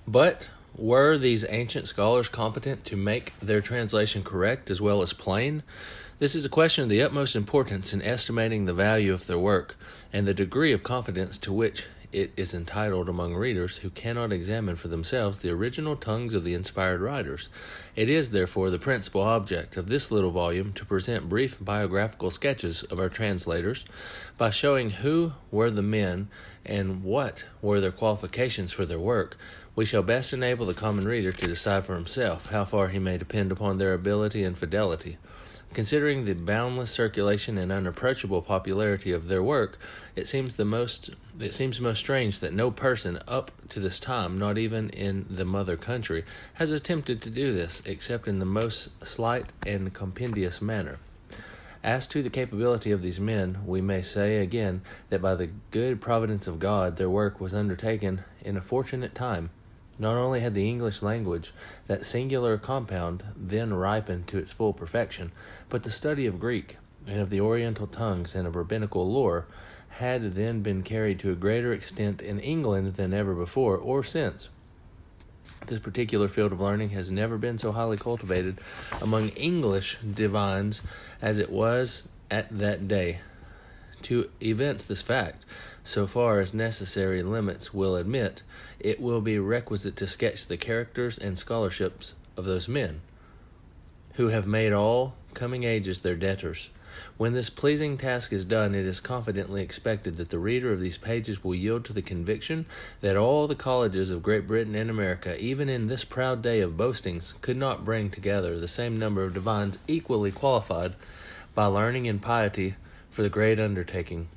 But were these ancient scholars competent to make their translation correct as well as plain? This is a question of the utmost importance in estimating the value of their work, and the degree of confidence to which it is entitled among readers who cannot examine for themselves the original tongues of the inspired writers. It is, therefore, the principal object of this little volume to present brief biographical sketches of our translators, by showing who were the men and what were their qualifications for their work. We shall best enable the common reader to decide for himself how far he may depend upon their ability and fidelity. Considering the boundless circulation and unapproachable popularity of their work, it seems most strange that no person up to this time, not even in the mother country, has attempted to do this, except in the most slight and compendious manner. As to the capability of these men, we may say again that by the good providence of God their work was undertaken in a fortunate time. Not only had the English language, that singular compound, then ripened to its full perfection, but the study of Greek, and of the Oriental tongues, and of rabbinical lore, had then been carried to a greater extent in England than ever before or since. This particular field of learning has never been so highly cultivated among English divines as it was at that day. To evince this fact, so far as necessary limits will admit, it will be requisite to sketch the characters and scholarships of those men, who have made all coming ages their debtors. When this pleasing task is done, it is confidently expected that the reader of these pages will yield to the conviction that all the colleges of Great Britain and America, even in this proud day of boastings, could not bring together the same number of divines equally qualified by learning and piety for the great undertaking.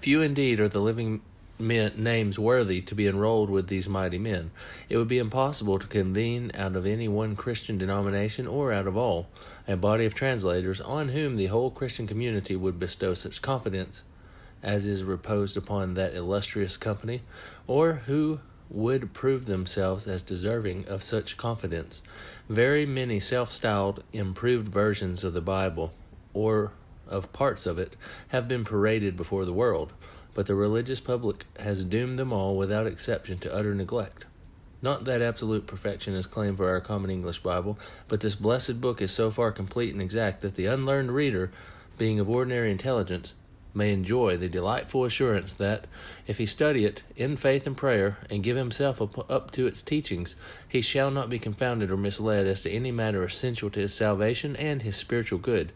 Few indeed are the living names worthy to be enrolled with these mighty men. It would be impossible to convene out of any one Christian denomination, or out of all, a body of translators on whom the whole Christian community would bestow such confidence as is reposed upon that illustrious company, or who would prove themselves as deserving of such confidence. Very many self-styled improved versions of the Bible, or of parts of it, have been paraded before the world, but the religious public has doomed them all without exception to utter neglect. Not that absolute perfection is claimed for our common English Bible, but this blessed book is so far complete and exact that the unlearned reader, being of ordinary intelligence, may enjoy the delightful assurance that, if he study it in faith and prayer, and give himself up to its teachings, he shall not be confounded or misled as to any matter essential to his salvation and his spiritual good.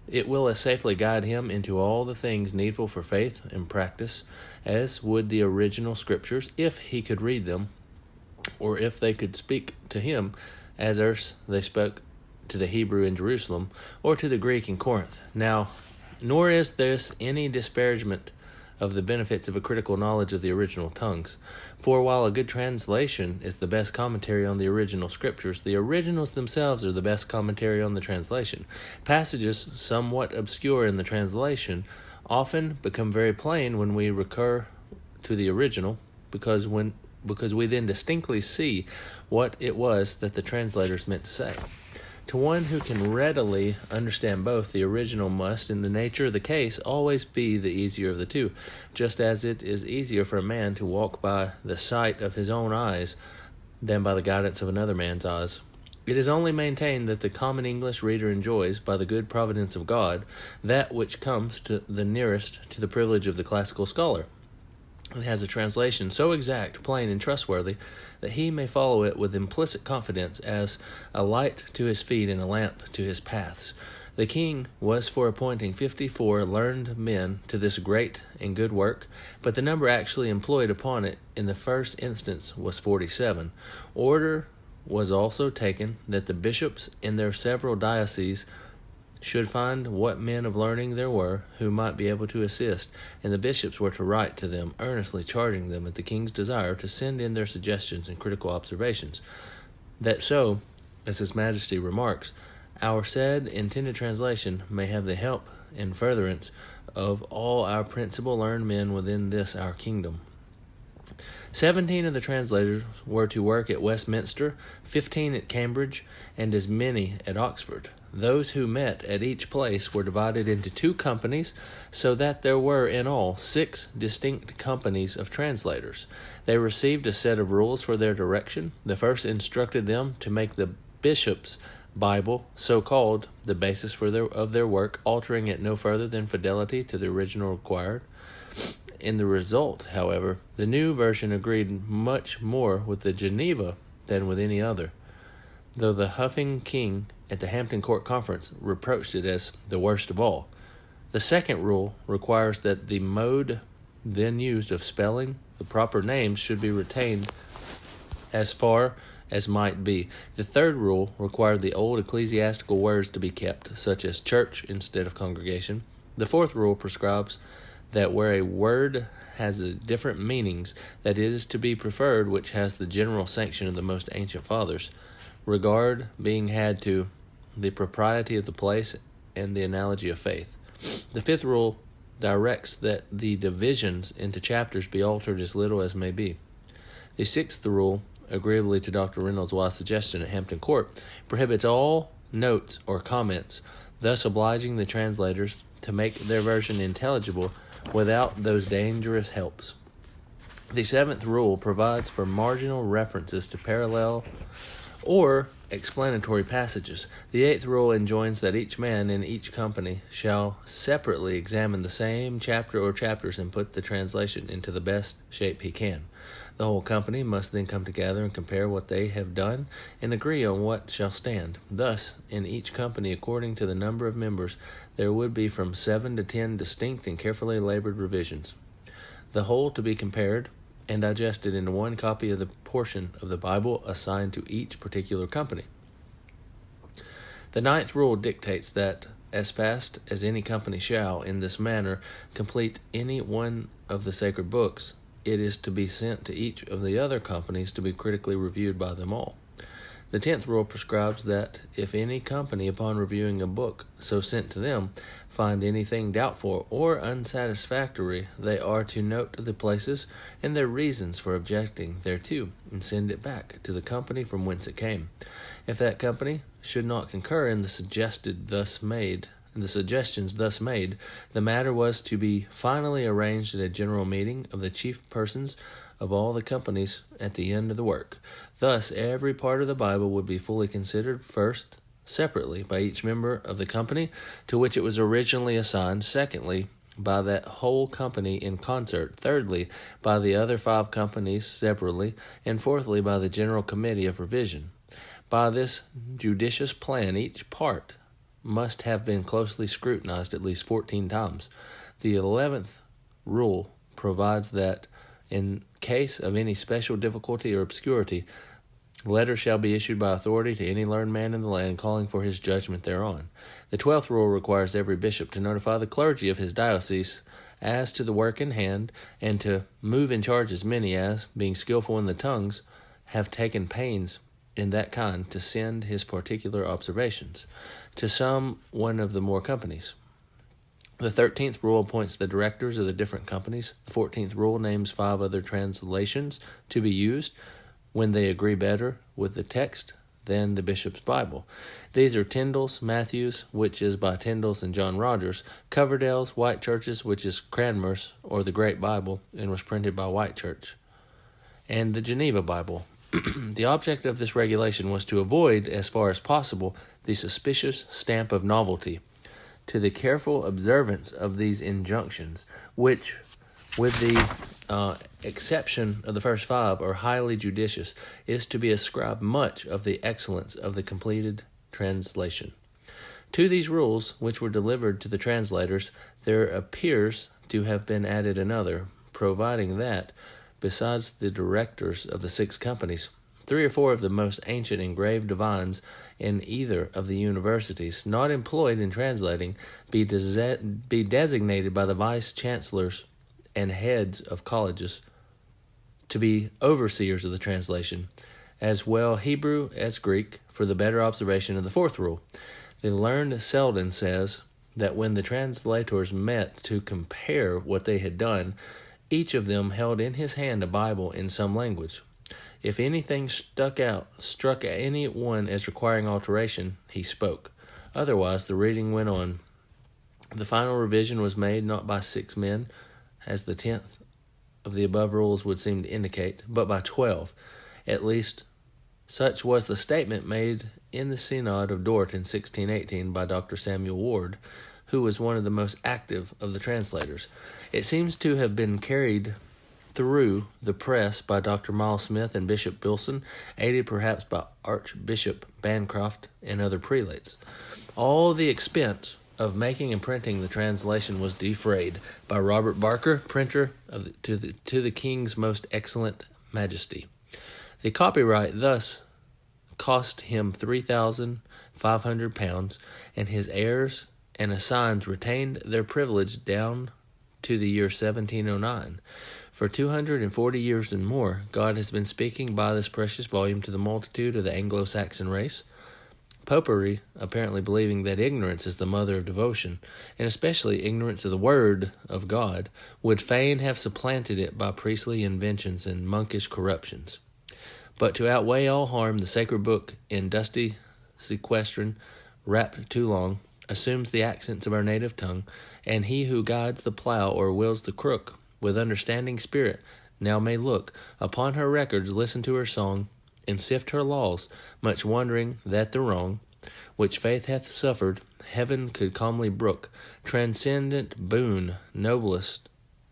It will as safely guide him into all the things needful for faith and practice as would the original scriptures, if he could read them, or if they could speak to him as erst they spoke to the Hebrew in Jerusalem, or to the Greek in Corinth. Now, nor is this any disparagement of the benefits of a critical knowledge of the original tongues. For while a good translation is the best commentary on the original scriptures, the originals themselves are the best commentary on the translation. Passages somewhat obscure in the translation often become very plain when we recur to the original, because we then distinctly see what it was that the translators meant to say. To one who can readily understand both, the original must, in the nature of the case, always be the easier of the two, just as it is easier for a man to walk by the sight of his own eyes than by the guidance of another man's eyes. It is only maintained that the common English reader enjoys, by the good providence of God, that which comes to the nearest to the privilege of the classical scholar. It has a translation so exact, plain, and trustworthy that he may follow it with implicit confidence as a light to his feet and a lamp to his paths. The king was for appointing 54 learned men to this great and good work, but the number actually employed upon it in the first instance was 47. Order was also taken that the bishops in their several dioceses should find what men of learning there were who might be able to assist, and the bishops were to write to them, earnestly charging them at the king's desire to send in their suggestions and critical observations, that so, as his majesty remarks, our said intended translation may have the help and furtherance of all our principal learned men within this our kingdom. 17 of the translators were to work at Westminster, 15 at Cambridge, and as many at Oxford. Those who met at each place were divided into 2 companies, so that there were in all 6 distinct companies of translators. They received a set of rules for their direction. The first instructed them to make the bishop's Bible, so called, the basis of their work, altering it no further than fidelity to the original required. In the result, however, the new version agreed much more with the Geneva than with any other, though the huffing king at the Hampton Court Conference reproached it as the worst of all. The second rule requires that the mode then used of spelling the proper names should be retained as far as might be. The third rule required the old ecclesiastical words to be kept, such as church instead of congregation. The fourth rule prescribes that where a word has different meanings, that it is to be preferred which has the general sanction of the most ancient fathers, regard being had to the propriety of the place and the analogy of faith. The fifth rule directs that the divisions into chapters be altered as little as may be. The sixth rule, agreeably to Dr. Reynolds' wise suggestion at Hampton Court, prohibits all notes or comments, thus obliging the translators to make their version intelligible without those dangerous helps. The seventh rule provides for marginal references to parallel or explanatory passages. The eighth rule enjoins that each man in each company shall separately examine the same chapter or chapters and put the translation into the best shape he can. The whole company must then come together and compare what they have done and agree on what shall stand. Thus, in each company, according to the number of members, there would be from 7 to 10 distinct and carefully labored revisions, the whole to be compared and digested into one copy of the portion of the Bible assigned to each particular company. The ninth rule dictates that, as fast as any company shall, in this manner, complete any one of the sacred books, it is to be sent to each of the other companies to be critically reviewed by them all. The 10th rule prescribes that if any company, upon reviewing a book so sent to them, find anything doubtful or unsatisfactory, they are to note the places and their reasons for objecting thereto, and send it back to the company from whence it came. If that company should not concur in the suggestions thus made, the matter was to be finally arranged at a general meeting of the chief persons of all the companies at the end of the work. Thus, every part of the Bible would be fully considered, first, separately, by each member of the company to which it was originally assigned, secondly, by that whole company in concert, thirdly, by the other 5 companies severally, and fourthly, by the general committee of revision. By this judicious plan, each part must have been closely scrutinized at least 14 times. The 11th rule provides that, in case of any special difficulty or obscurity, letters shall be issued by authority to any learned man in the land, calling for his judgment thereon. The 12th rule requires every bishop to notify the clergy of his diocese as to the work in hand, and to move in charge as many as, being skillful in the tongues, have taken pains in that kind to send his particular observations to some one of the more companies. The 13th rule appoints the directors of the different companies. The 14th rule names 5 other translations to be used when they agree better with the text than the bishop's Bible. These are Tyndall's, Matthew's, which is by Tyndall's and John Rogers; Coverdale's, White Church's, which is Cranmer's, or the Great Bible, and was printed by White Church; and the Geneva Bible. The object of this regulation was to avoid, as far as possible, the suspicious stamp of novelty. To the careful observance of these injunctions, which, with the exception of the first 5, are highly judicious, is to be ascribed much of the excellence of the completed translation. To these rules, which were delivered to the translators, there appears to have been added another, providing that, besides the directors of the 6 companies, 3 or 4 of the most ancient and grave divines in either of the universities, not employed in translating, be designated by the vice-chancellors and heads of colleges to be overseers of the translation, as well Hebrew as Greek, for the better observation of the 4th rule. The learned Selden says that when the translators met to compare what they had done, each of them held in his hand a Bible in some language. If anything struck any one as requiring alteration, he spoke. Otherwise, the reading went on. The final revision was made not by 6 men, as the 10th of the above rules would seem to indicate, but by 12. At least, such was the statement made in the Synod of Dort in 1618 by Dr. Samuel Ward, who was one of the most active of the translators. It seems to have been carried through the press by Dr. Miles Smith and Bishop Bilson, aided perhaps by Archbishop Bancroft and other prelates. All the expense of making and printing the translation was defrayed by Robert Barker, printer to the King's Most Excellent Majesty. The copyright thus cost him £3,500, and his heirs and assigns retained their privilege down to the year 1709. For 240 years and more, God has been speaking by this precious volume to the multitude of the Anglo-Saxon race. Popery, apparently believing that ignorance is the mother of devotion, and especially ignorance of the Word of God, would fain have supplanted it by priestly inventions and monkish corruptions. But to outweigh all harm, the sacred book, in dusty sequestration, wrapped too long, assumes the accents of our native tongue, and he who guides the plow or wills the crook with understanding spirit now may look upon her records, listen to her song, and sift her laws, much wondering that the wrong which faith hath suffered heaven could calmly brook, transcendent boon, noblest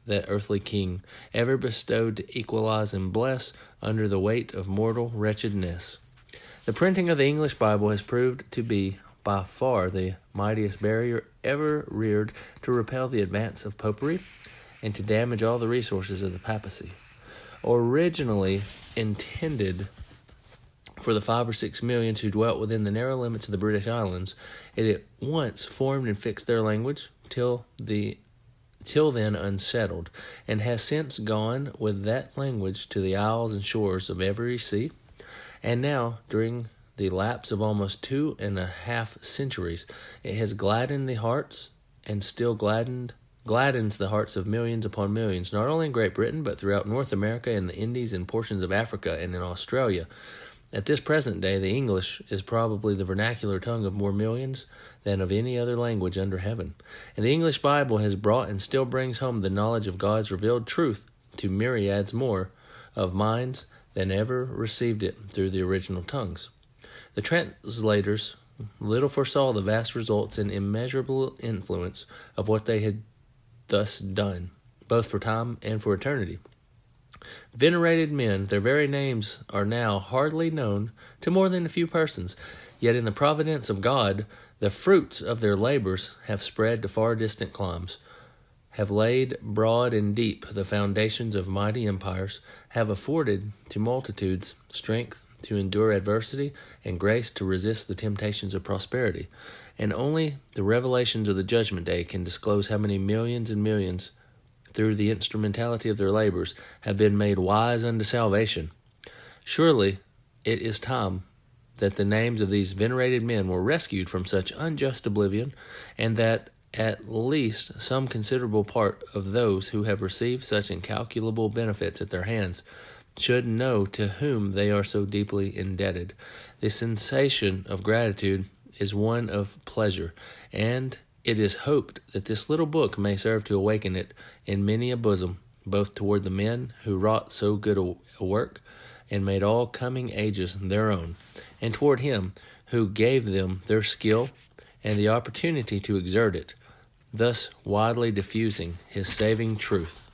that earthly king ever bestowed to equalize and bless under the weight of mortal wretchedness. The printing of the English Bible has proved to be by far the mightiest barrier ever reared to repel the advance of popery and to damage all the resources of the papacy. Originally intended for the 5 or 6 millions who dwelt within the narrow limits of the British Islands, it at once formed and fixed their language till then unsettled, and has since gone with that language to the isles and shores of every sea. And now, during the lapse of almost 2.5 centuries, it has gladdened the hearts, and still gladdens the hearts of millions upon millions, not only in Great Britain, but throughout North America and the Indies and portions of Africa and in Australia. At this present day, the English is probably the vernacular tongue of more millions than of any other language under heaven. And the English Bible has brought and still brings home the knowledge of God's revealed truth to myriads more of minds than ever received it through the original tongues. The translators little foresaw the vast results and immeasurable influence of what they had thus done, both for time and for eternity. Venerated men, their very names are now hardly known to more than a few persons, yet in the providence of God, the fruits of their labors have spread to far distant climes, have laid broad and deep the foundations of mighty empires, have afforded to multitudes strength to endure adversity and grace to resist the temptations of prosperity. And only the revelations of the judgment day can disclose how many millions and millions, through the instrumentality of their labors, have been made wise unto salvation. Surely it is time that the names of these venerated men were rescued from such unjust oblivion, and that at least some considerable part of those who have received such incalculable benefits at their hands should know to whom they are so deeply indebted. The sensation of gratitude is one of pleasure, and it is hoped that this little book may serve to awaken it in many a bosom, both toward the men who wrought so good a work and made all coming ages their own, and toward him who gave them their skill and the opportunity to exert it, thus widely diffusing his saving truth.